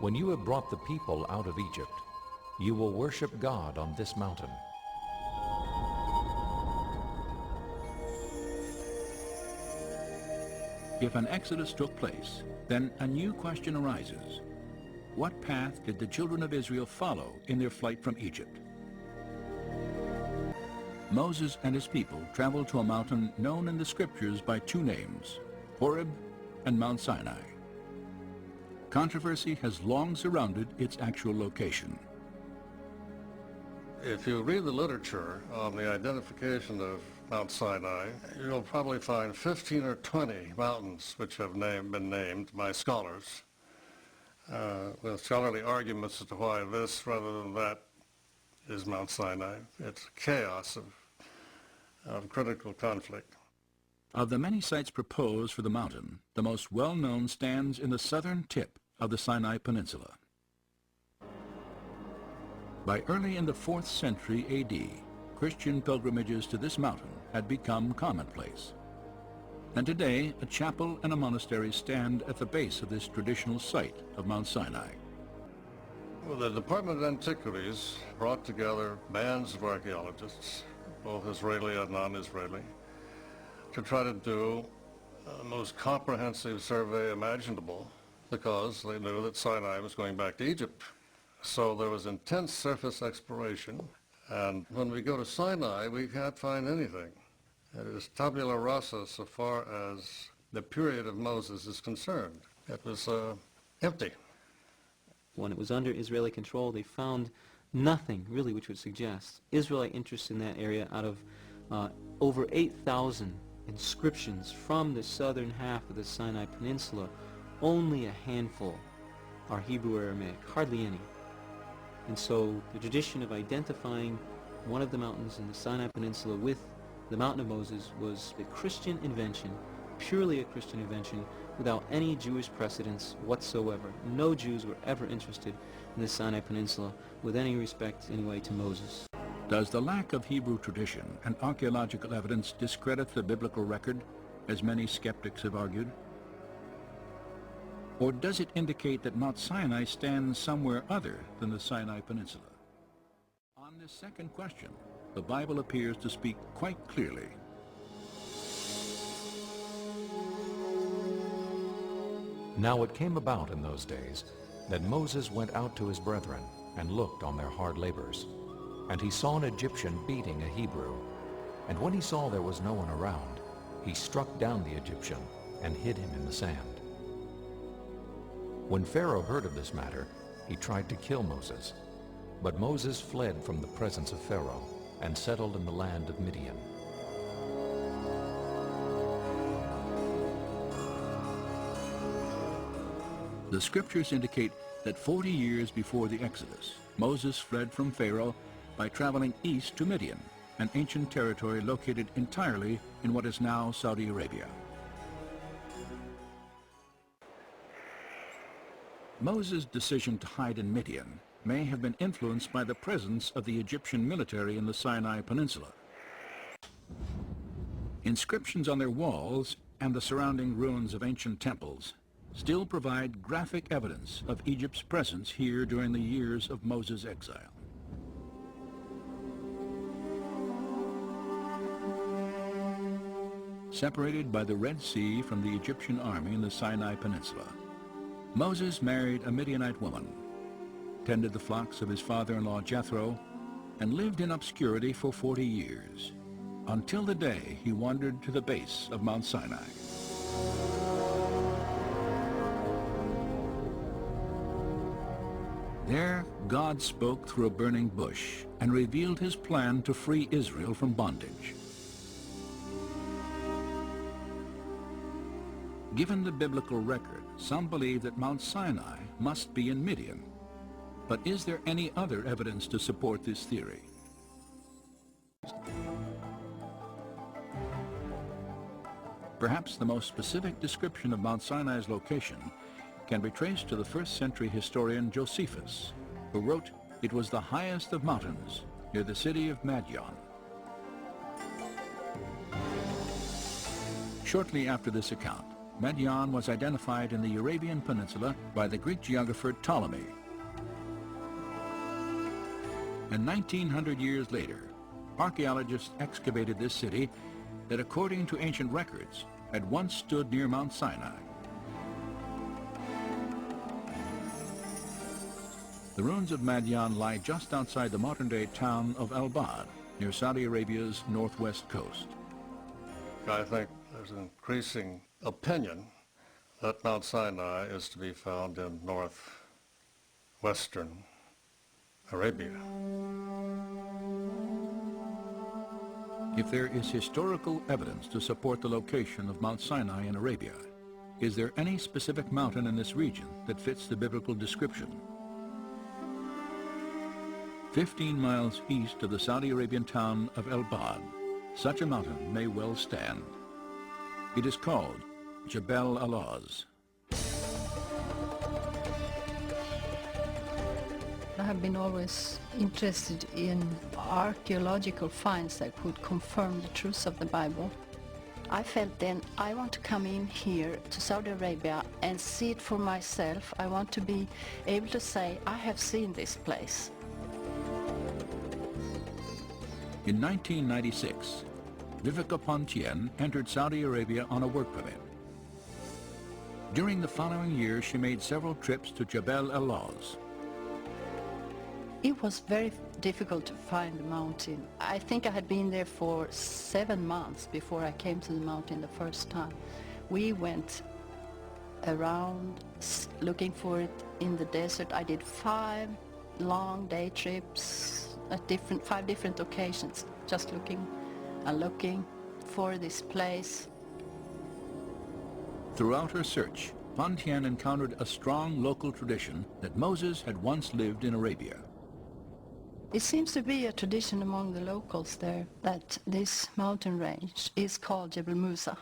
When you have brought the people out of Egypt, you will worship God on this mountain. If an exodus took place, then a new question arises. What path did the children of Israel follow in their flight from Egypt? Moses and his people traveled to a mountain known in the scriptures by two names, Horeb and Mount Sinai. Controversy has long surrounded its actual location. If you read the literature on the identification of Mount Sinai, you'll probably find 15 or 20 mountains which have been named by scholars, with scholarly arguments as to why this rather than that is Mount Sinai. It's chaos of critical conflict. Of the many sites proposed for the mountain, the most well-known stands in the southern tip of the Sinai Peninsula. By early in the 4th century A.D., Christian pilgrimages to this mountain had become commonplace. And today, a chapel and a monastery stand at the base of this traditional site of Mount Sinai. Well, the Department of Antiquities brought together bands of archaeologists, both Israeli and non-Israeli, to try to do the most comprehensive survey imaginable, because they knew that Sinai was going back to Egypt. So there was intense surface exploration, and when we go to Sinai, we can't find anything. It is tabula rasa so far as the period of Moses is concerned. It was empty. When it was under Israeli control, they found nothing really which would suggest Israelite interest in that area. Out of over 8,000 inscriptions from the southern half of the Sinai Peninsula, only a handful are Hebrew or Aramaic, hardly any. And so the tradition of identifying one of the mountains in the Sinai Peninsula with the Mountain of Moses was a Christian invention, purely a Christian invention, without any Jewish precedence whatsoever. No Jews were ever interested in the Sinai Peninsula with any respect anyway to Moses. Does the lack of Hebrew tradition and archaeological evidence discredit the biblical record, as many skeptics have argued? Or does it indicate that Mount Sinai stands somewhere other than the Sinai Peninsula? On this second question, the Bible appears to speak quite clearly. Now it came about in those days that Moses went out to his brethren and looked on their hard labors. And he saw an Egyptian beating a Hebrew. And when he saw there was no one around, he struck down the Egyptian and hid him in the sand. When Pharaoh heard of this matter, he tried to kill Moses. But Moses fled from the presence of Pharaoh and settled in the land of Midian. The scriptures indicate that 40 years before the Exodus, Moses fled from Pharaoh by traveling east to Midian, an ancient territory located entirely in what is now Saudi Arabia. Moses' decision to hide in Midian may have been influenced by the presence of the Egyptian military in the Sinai Peninsula. Inscriptions on their walls and the surrounding ruins of ancient temples still provide graphic evidence of Egypt's presence here during the years of Moses' exile. Separated by the Red Sea from the Egyptian army in the Sinai Peninsula, Moses married a Midianite woman, tended the flocks of his father-in-law Jethro, and lived in obscurity for 40 years, until the day he wandered to the base of Mount Sinai. There, God spoke through a burning bush and revealed his plan to free Israel from bondage. Given the biblical record, some believe that Mount Sinai must be in Midian. But is there any other evidence to support this theory? Perhaps the most specific description of Mount Sinai's location can be traced to the 1st century historian Josephus, who wrote, "It was the highest of mountains, near the city of Madian." Shortly after this account, Median was identified in the Arabian Peninsula by the Greek geographer Ptolemy. And 1900 years later, archaeologists excavated this city that, according to ancient records, had once stood near Mount Sinai. The ruins of Madian lie just outside the modern-day town of Al-Bad, near Saudi Arabia's northwest coast. I think there's an increasing opinion that Mount Sinai is to be found in northwestern Arabia. If there is historical evidence to support the location of Mount Sinai in Arabia, is there any specific mountain in this region that fits the biblical description? 15 miles east of the Saudi Arabian town of El-Bad, such a mountain may well stand. It is called Jebel Alaz. I have been always interested in archaeological finds that could confirm the truth of the Bible. I felt then I want to come in here to Saudi Arabia and see it for myself. I want to be able to say, I have seen this place. In 1996, Vivica Pontien entered Saudi Arabia on a work permit. During the following year, she made several trips to Jebel Alaz. It was very difficult to find the mountain. I think I had been there for 7 months before I came to the mountain the first time. We went around looking for it in the desert. I did 5 long day trips at 5 different occasions, just looking and looking for this place. Throughout her search, Pontien encountered a strong local tradition that Moses had once lived in Arabia. It seems to be a tradition among the locals there that this mountain range is called Jebel Musa.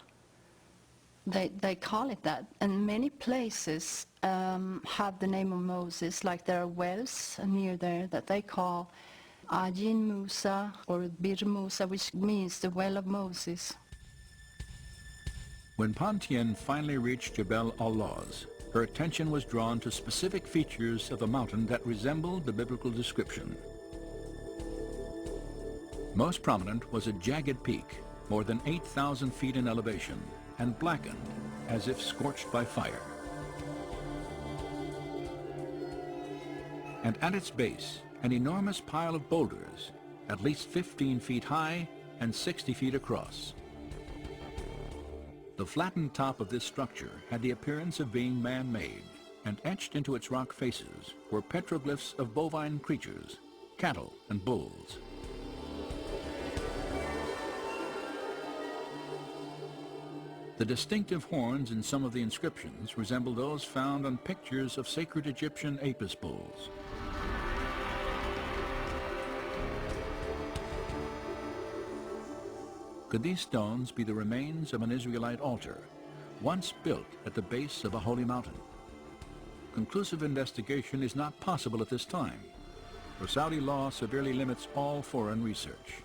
They call it that, and many places have the name of Moses, like there are wells near there that they call Ajin Musa or Bir Musa, which means the well of Moses. When Pontien finally reached Jebel Alaz, her attention was drawn to specific features of the mountain that resembled the biblical description. Most prominent was a jagged peak, more than 8,000 feet in elevation, and blackened as if scorched by fire. And at its base, an enormous pile of boulders, at least 15 feet high and 60 feet across. The flattened top of this structure had the appearance of being man-made, and etched into its rock faces were petroglyphs of bovine creatures, cattle and bulls. The distinctive horns in some of the inscriptions resemble those found on pictures of sacred Egyptian apis bulls. Could these stones be the remains of an Israelite altar, once built at the base of a holy mountain? Conclusive investigation is not possible at this time, for Saudi law severely limits all foreign research.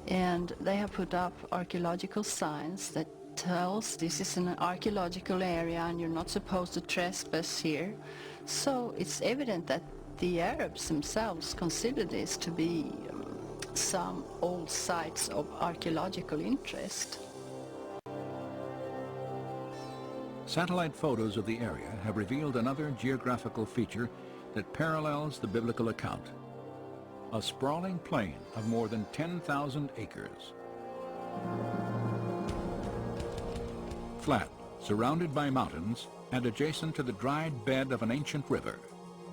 And they have put up archaeological signs that tells this is an archaeological area and you're not supposed to trespass here. So it's evident that the Arabs themselves consider this to be some old sites of archaeological interest. Satellite photos of the area have revealed another geographical feature that parallels the biblical account: a sprawling plain of more than 10,000 acres. Flat, surrounded by mountains, and adjacent to the dried bed of an ancient river,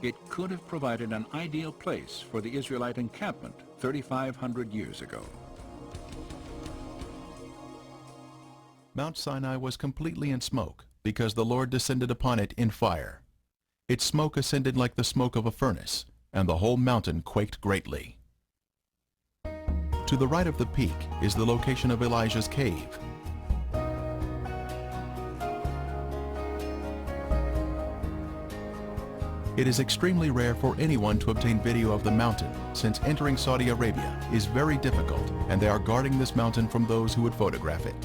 it could have provided an ideal place for the Israelite encampment 3,500 years ago. Mount Sinai was completely in smoke because the Lord descended upon it in fire. Its smoke ascended like the smoke of a furnace, and the whole mountain quaked greatly. To the right of the peak is the location of Elijah's cave. It is extremely rare for anyone to obtain video of the mountain, since entering Saudi Arabia is very difficult, and they are guarding this mountain from those who would photograph it.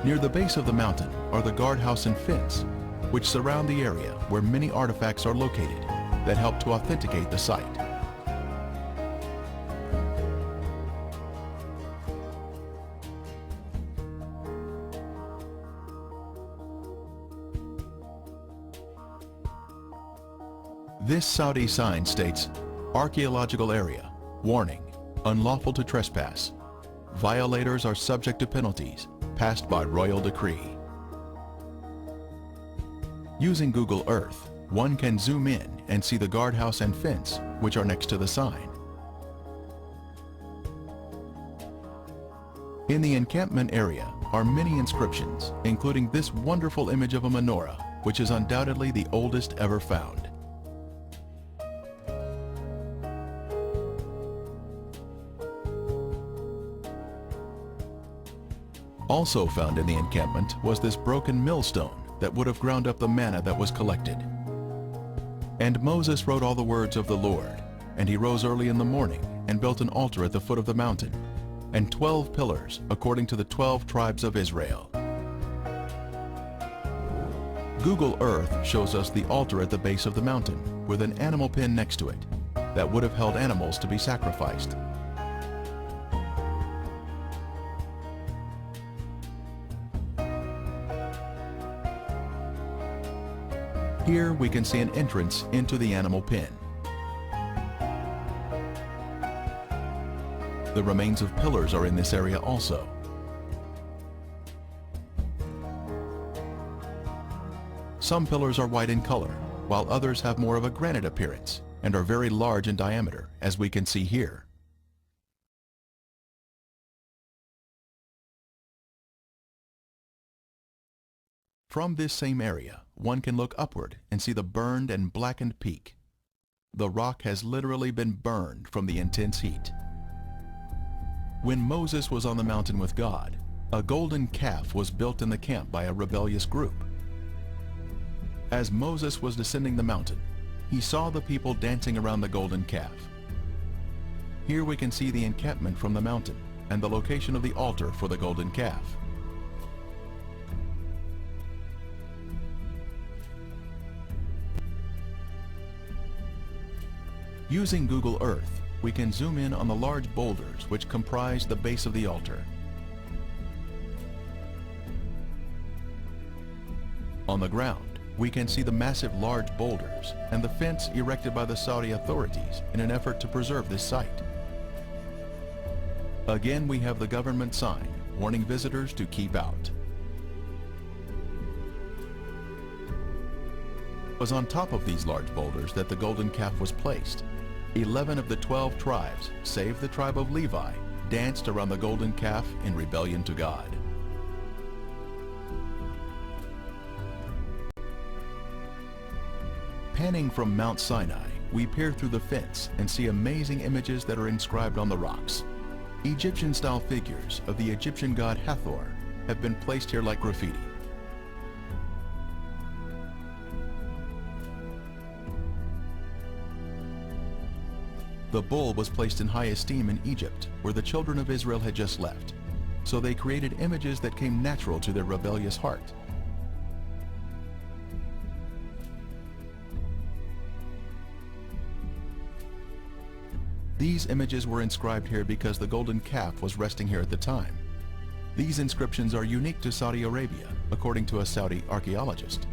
Near the base of the mountain are the guardhouse and fence, which surround the area where many artifacts are located that help to authenticate the site. This Saudi sign states, "Archaeological area, warning, unlawful to trespass. Violators are subject to penalties passed by royal decree." Using Google Earth, one can zoom in and see the guardhouse and fence, which are next to the sign. In the encampment area are many inscriptions, including this wonderful image of a menorah, which is undoubtedly the oldest ever found. Also found in the encampment was this broken millstone that would have ground up the manna that was collected. And Moses wrote all the words of the Lord, and he rose early in the morning and built an altar at the foot of the mountain, and 12 pillars according to the 12 tribes of Israel. Google Earth shows us the altar at the base of the mountain with an animal pen next to it that would have held animals to be sacrificed. Here we can see an entrance into the animal pen. The remains of pillars are in this area also. Some pillars are white in color, while others have more of a granite appearance and are very large in diameter, as we can see here. From this same area, one can look upward and see the burned and blackened peak. The rock has literally been burned from the intense heat. When Moses was on the mountain with God, a golden calf was built in the camp by a rebellious group. As Moses was descending the mountain, he saw the people dancing around the golden calf. Here we can see the encampment from the mountain and the location of the altar for the golden calf. Using Google Earth, we can zoom in on the large boulders which comprise the base of the altar. On the ground, we can see the massive large boulders and the fence erected by the Saudi authorities in an effort to preserve this site. Again, we have the government sign warning visitors to keep out. It was on top of these large boulders that the golden calf was placed. 11 of the 12 tribes, save the tribe of Levi, danced around the golden calf in rebellion to God. Panning from Mount Sinai, we peer through the fence and see amazing images that are inscribed on the rocks. Egyptian-style figures of the Egyptian god Hathor have been placed here like graffiti. The bull was placed in high esteem in Egypt, where the children of Israel had just left, so they created images that came natural to their rebellious heart. These images were inscribed here because the golden calf was resting here at the time. These inscriptions are unique to Saudi Arabia, according to a Saudi archaeologist.